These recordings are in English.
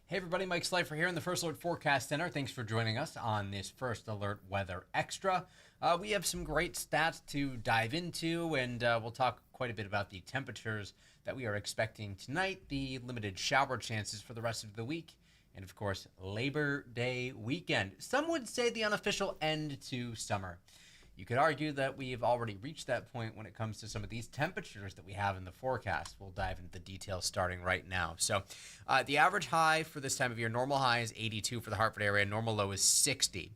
Hey everybody, Mike Slifer here in the First Alert Forecast Center. Thanks for joining us on this First Alert Weather Extra. We have some great stats to dive into, and we'll talk quite a bit about the temperatures that we are expecting tonight, the limited shower chances for the rest of the week, and of course, Labor Day weekend. Some would say the unofficial end to summer. You could argue that we've already reached that point when it comes to some of these temperatures that we have in the forecast. We'll dive into the details starting right now. So the average high for this time of year, normal high is 82 for the Hartford area, normal low is 60.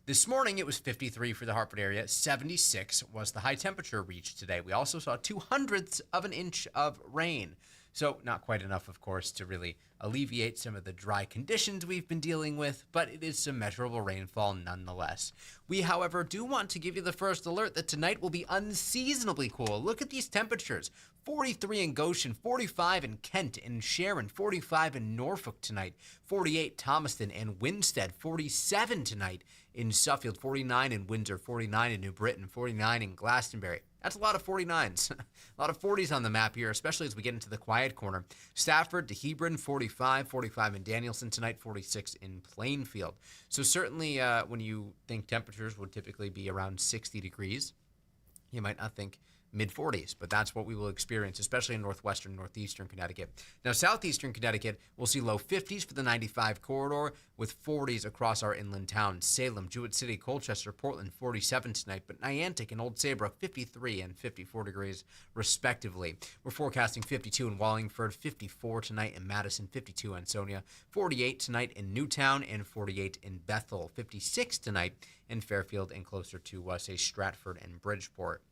This morning it was 53 for the Hartford area, 76 was the high temperature reached today. We also saw 2/100ths of an inch of rain. So not quite enough, of course, to really alleviate some of the dry conditions we've been dealing with, but it is some measurable rainfall nonetheless. We, however, do want to give you the first alert that tonight will be unseasonably cool. Look at these temperatures. 43 in Goshen, 45 in Kent and Sharon, 45 in Norfolk tonight, 48 Thomaston and Winstead, 47 tonight in Suffield, 49 in Windsor, 49 in New Britain, 49 in Glastonbury. That's a lot of 49s. A lot of 40s on the map here, especially as we get into the quiet corner. Stafford to Hebron, 45, 45 in Danielson tonight, 46 in Plainfield. So certainly when you think temperatures would typically be around 60 degrees, you might not think mid-40s, but that's what we will experience, especially in northwestern, northeastern Connecticut. Now, southeastern Connecticut, we'll see low 50s for the 95 corridor with 40s across our inland towns. Salem, Jewett City, Colchester, Portland, 47 tonight, but Niantic and Old Saybrook, 53 and 54 degrees, respectively. We're forecasting 52 in Wallingford, 54 tonight in Madison, 52 in Ansonia, 48 tonight in Newtown, and 48 in Bethel, 56 tonight in Fairfield, and closer to, say, Stratford and Bridgeport.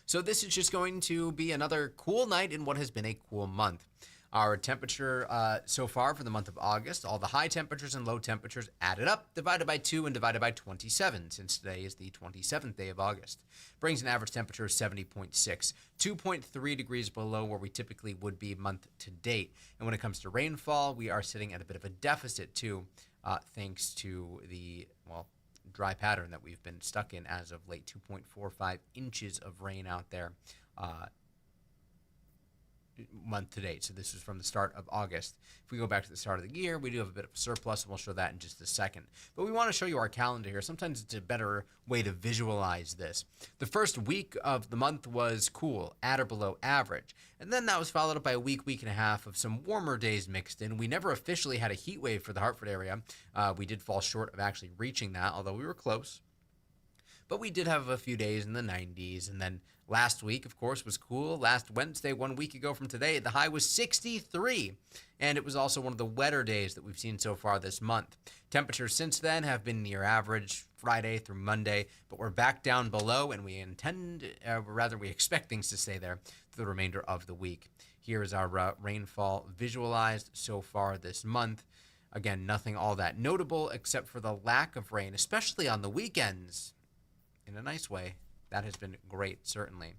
So this is just going to be another cool night in what has been a cool month. Our temperature so far for the month of August, all the high temperatures and low temperatures added up, divided by 2 and divided by 27, since today is the 27th day of August. Brings an average temperature of 70.6, 2.3 degrees below where we typically would be month to date. And when it comes to rainfall, we are sitting at a bit of a deficit too, thanks to the, dry pattern that we've been stuck in as of late. 2.45 inches of rain out there month to date. So this is from the start of August. If we go back to the start of the year, we do have a bit of a surplus, and we'll show that in just a second. But we want to show you our calendar here. Sometimes it's a better way to visualize this. The first week of the month was cool, at or below average. And then that was followed up by a week and a half of some warmer days mixed in. We never officially had a heat wave for the Hartford area. We did fall short of actually reaching that, although we were close. But we did have a few days in the 90s, and then last week, of course, was cool. Last Wednesday, 1 week ago from today, the high was 63, and it was also one of the wetter days that we've seen so far this month. Temperatures since then have been near average Friday through Monday, but we're back down below, and we expect things to stay there for the remainder of the week. Here is our rainfall visualized so far this month. Again, nothing all that notable except for the lack of rain, especially on the weekends. In a nice way. That has been great, certainly.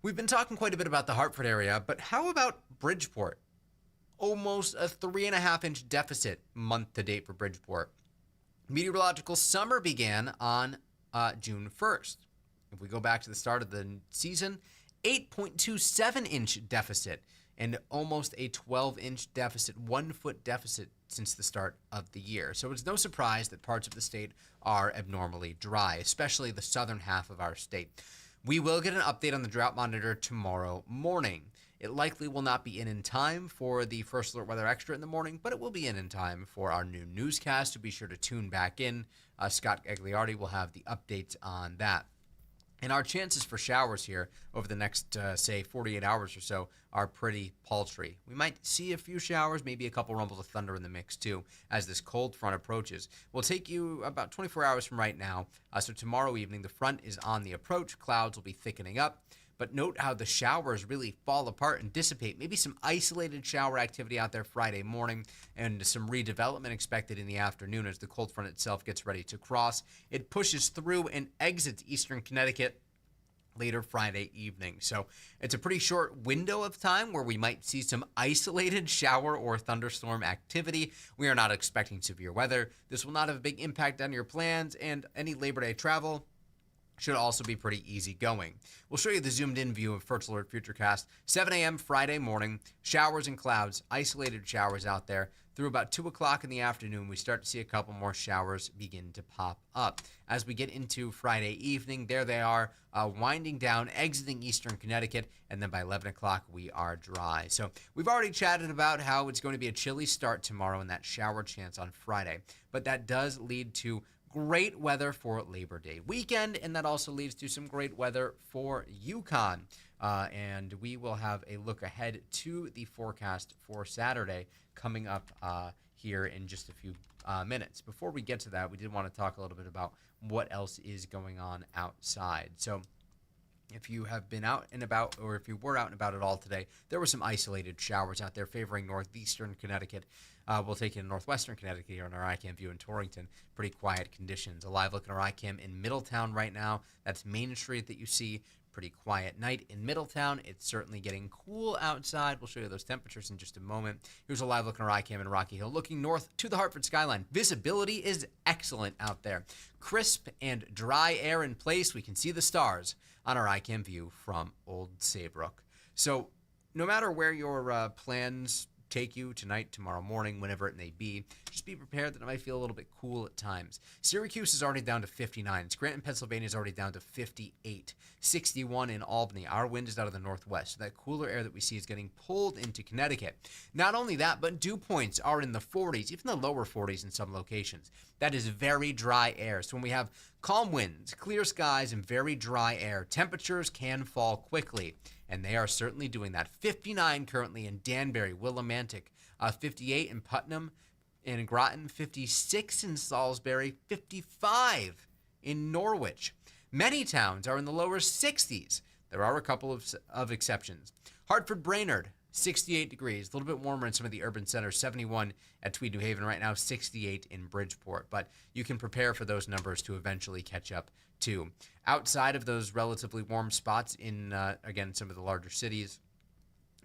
We've been talking quite a bit about the Hartford area, but how about Bridgeport? Almost a 3.5-inch deficit month to date for Bridgeport. Meteorological summer began on June 1st. If we go back to the start of the season, 8.27-inch deficit and almost a 12-inch deficit, 1 foot deficit since the start of the year. So it's no surprise that parts of the state are abnormally dry, especially the southern half of our state. We will get an update on the drought monitor tomorrow morning. It likely will not be in time for the First Alert Weather Extra in the morning, but it will be in time for our new newscast, so be sure to tune back in. Scott Gagliardi will have the updates on that. And our chances for showers here over the next, 48 hours or so are pretty paltry. We might see a few showers, maybe a couple rumbles of thunder in the mix too, as this cold front approaches. We'll take you about 24 hours from right now. So tomorrow evening, the front is on the approach. Clouds will be thickening up. But note how the showers really fall apart and dissipate. Maybe some isolated shower activity out there Friday morning and some redevelopment expected in the afternoon as the cold front itself gets ready to cross. It pushes through and exits eastern Connecticut later Friday evening. So it's a pretty short window of time where we might see some isolated shower or thunderstorm activity. We are not expecting severe weather. This will not have a big impact on your plans and any Labor Day travel. should also be pretty easy going. We'll show you the zoomed in view of First Alert Futurecast. 7 a.m. Friday morning, showers and clouds, isolated showers out there. Through about 2 o'clock in the afternoon, we start to see a couple more showers begin to pop up. As we get into Friday evening, there they are, winding down, exiting eastern Connecticut, and then by 11 o'clock, we are dry. So we've already chatted about how it's going to be a chilly start tomorrow and that shower chance on Friday, but that does lead to great weather for Labor Day weekend, and that also leads to some great weather for Yukon. And we will have a look ahead to the forecast for Saturday coming up here in just a few minutes. Before we get to that, we did want to talk a little bit about what else is going on outside. So if you have been out and about, or if you were out and about at all today, there were some isolated showers out there favoring northeastern Connecticut. We'll take you to northwestern Connecticut here on our iCam view in Torrington. Pretty quiet conditions. A live look at our iCam in Middletown right now. That's Main Street that you see. Pretty quiet night in Middletown. It's certainly getting cool outside. We'll show you those temperatures in just a moment. Here's a live look at our iCam in Rocky Hill. Looking north to the Hartford skyline. Visibility is excellent out there. Crisp and dry air in place. We can see the stars on our iCam view from Old Saybrook. So no matter where your plans take you tonight, tomorrow morning, whenever it may be, just be prepared that it might feel a little bit cool at times. Syracuse is already down to 59. Scranton, Pennsylvania is already down to 58. 61 in Albany. Our wind is out of the northwest. So that cooler air that we see is getting pulled into Connecticut. Not only that, but dew points are in the 40s, even the lower 40s in some locations. That is very dry air. So when we have calm winds, clear skies, and very dry air, temperatures can fall quickly. And they are certainly doing that. 59 currently in Danbury, Willimantic, 58 in Putnam, in Groton, 56 in Salisbury, 55 in Norwich. Many towns are in the lower 60s. There are a couple of exceptions. Hartford, Brainerd, 68 degrees, a little bit warmer in some of the urban centers, 71 at Tweed, New Haven right now, 68 in Bridgeport. But you can prepare for those numbers to eventually catch up too. Outside of those relatively warm spots in, again, some of the larger cities,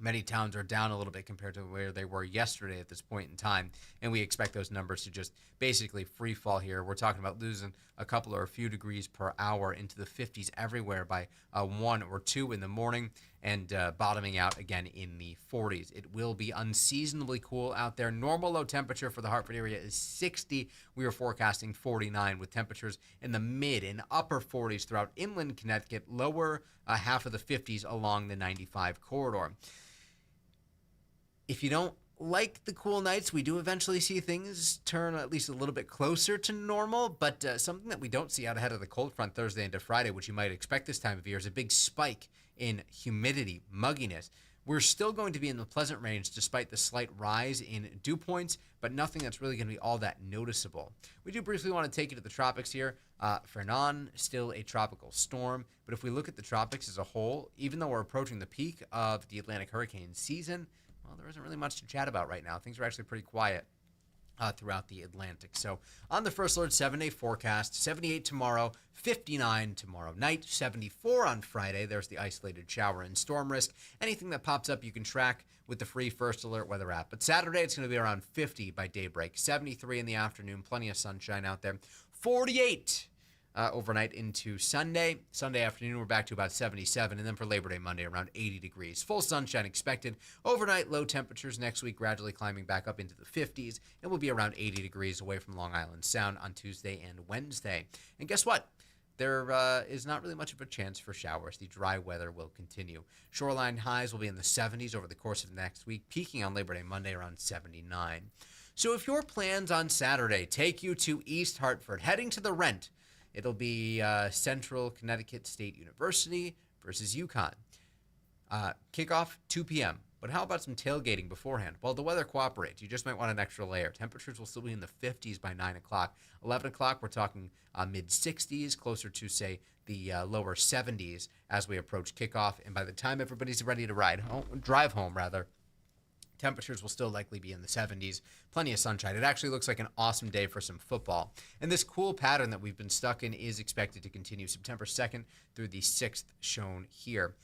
many towns are down a little bit compared to where they were yesterday at this point in time, and we expect those numbers to just basically free fall here. We're talking about losing a couple or a few degrees per hour into the 50s everywhere by 1 or 2 in the morning, and bottoming out again in the 40s. It will be unseasonably cool out there. Normal low temperature for the Hartford area is 60. We are forecasting 49 with temperatures in the mid and upper 40s throughout inland Connecticut, lower half of the 50s along the 95 corridor. If you don't like the cool nights, we do eventually see things turn at least a little bit closer to normal, but something that we don't see out ahead of the cold front Thursday into Friday, which you might expect this time of year, is a big spike in humidity, mugginess. We're still going to be in the pleasant range despite the slight rise in dew points, but nothing that's really going to be all that noticeable. We do briefly want to take you to the tropics here. Fernan, still a tropical storm, but if we look at the tropics as a whole, even though we're approaching the peak of the Atlantic hurricane season, well, there isn't really much to chat about right now. Things are actually pretty quiet throughout the Atlantic. So on the First Alert 7-day forecast, 78 tomorrow, 59 tomorrow night, 74 on Friday. There's the isolated shower and storm risk. Anything that pops up you can track with the free First Alert weather app. But Saturday it's going to be around 50 by daybreak, 73 in the afternoon, plenty of sunshine out there, 48 overnight into Sunday. Sunday afternoon, we're back to about 77. And then for Labor Day Monday, around 80 degrees. Full sunshine expected. Overnight, low temperatures next week, gradually climbing back up into the 50s. And we'll be around 80 degrees away from Long Island Sound on Tuesday and Wednesday. And guess what? There is not really much of a chance for showers. The dry weather will continue. Shoreline highs will be in the 70s over the course of next week, peaking on Labor Day Monday around 79. So if your plans on Saturday take you to East Hartford, heading to the Rent, it'll be Central Connecticut State University versus Yukon. Kickoff, 2 p.m. But how about some tailgating beforehand? Well, the weather cooperates. You just might want an extra layer. Temperatures will still be in the 50s by 9 o'clock. 11 o'clock, we're talking mid-60s, closer to, say, the lower 70s as we approach kickoff. And by the time everybody's ready to drive home, temperatures will still likely be in the 70s. Plenty of sunshine. It actually looks like an awesome day for some football. And this cool pattern that we've been stuck in is expected to continue September 2nd through the 6th shown here.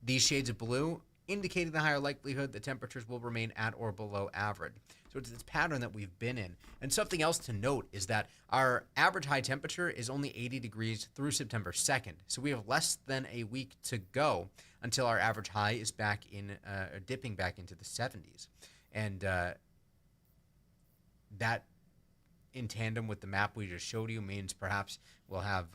These shades of blue indicating the higher likelihood that temperatures will remain at or below average. So it's this pattern that we've been in. And something else to note is that our average high temperature is only 80 degrees through September 2nd. So we have less than a week to go until our average high is back in, dipping back into the 70s. And that, in tandem with the map we just showed you, means perhaps we'll have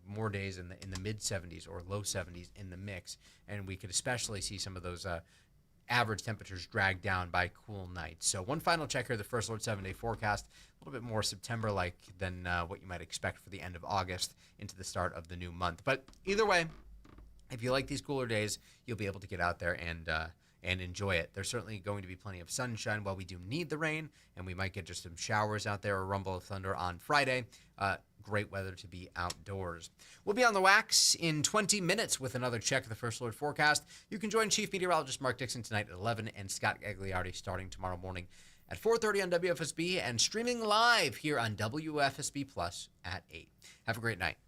more days in the mid 70s or low 70s in the mix, and we could especially see some of those average temperatures dragged down by cool nights. So one final check here, the First Alert 7-day forecast, a little bit more September-like than what you might expect for the end of August into the start of the new month. But either way, if you like these cooler days, you'll be able to get out there and enjoy it. There's certainly going to be plenty of sunshine while we do need the rain, and we might get just some showers out there or rumble of thunder on Friday. Great weather to be outdoors. We'll be on the wax in 20 minutes with another check of the First Alert forecast. You can join Chief Meteorologist Mark Dixon tonight at 11 and Scott Gagliardi starting tomorrow morning at 4:30 on WFSB and streaming live here on WFSB Plus at 8. Have a great night.